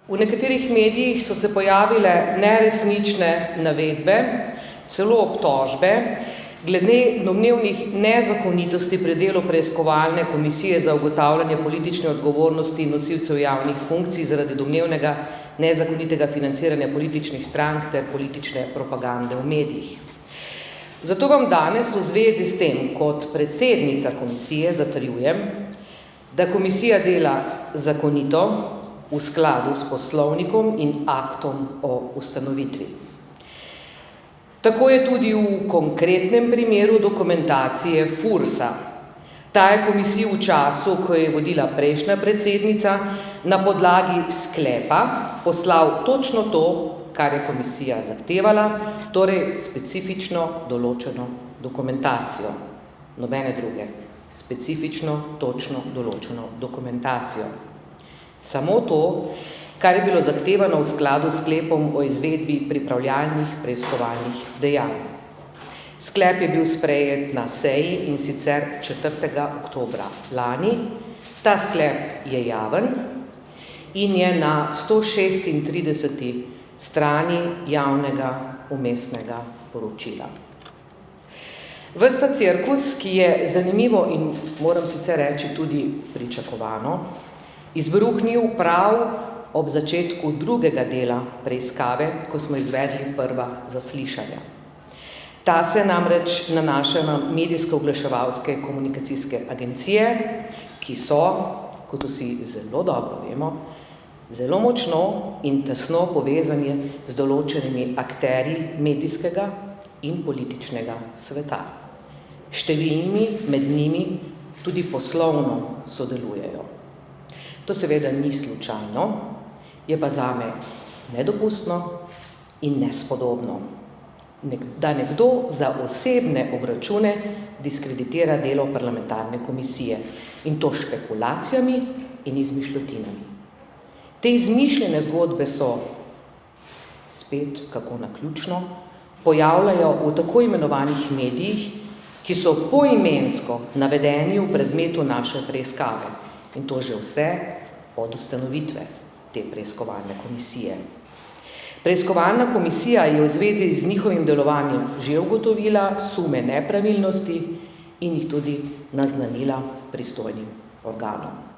V nekaterih medijih so se pojavile neresnične navedbe, celo obtožbe, glede domnevnih nezakonitosti pri delu preiskovalne komisije za ugotavljanje politične odgovornosti nosilcev javnih funkcij zaradi domnevnega nezakonitega financiranja političnih strank ter politične propagande v medijih. Zato vam danes v zvezi s tem kot predsednica komisije zatrjujem, da komisija dela zakonito, v skladu s poslovnikom in aktom o ustanovitvi. Tako je tudi v konkretnem primeru dokumentacije FURS-a. Ta je komisiji v času, ko je vodila prejšnja predsednica, na podlagi sklepa poslal točno to, kar je komisija zahtevala, torej specifično določeno dokumentacijo. Nobene druge. Specifično, točno določeno dokumentacijo. Samo to, kar je bilo zahtevano v skladu s sklepom o izvedbi pripravljalnih preiskovalnih dejanj. Sklep je bil sprejet na seji, in sicer 4. oktobra lani. Ta sklep je javen in je na 136. strani javnega vmesnega poročila. Ves ta cirkus, ki je zanimivo in moram sicer reči tudi pričakovano, izbruhnil prav ob začetku drugega dela preiskave, ko smo izvedli prva zaslišanja. Ta se namreč nanaša na medijsko-oglaševalske komunikacijske agencije, ki so, kot vsi zelo dobro vemo, zelo močno in tesno povezani z določenimi akterji medijskega in političnega sveta. Številnimi med njimi tudi poslovno sodelujejo. To seveda ni slučajno, je pa zame nedopustno in nespodobno, da nekdo za osebne obračune diskreditira delo parlamentarne komisije, in to špekulacijami in izmišljotinami. Te izmišljene zgodbe so, spet kako naključno, pojavljajo v tako imenovanih medijih, ki so poimensko navedeni v predmetu naše preiskave, in to že vse od ustanovitve te preiskovalne komisije. Preiskovalna komisija je v zvezi z njihovim delovanjem že ugotovila sume nepravilnosti in jih tudi naznanila pristojnim organom.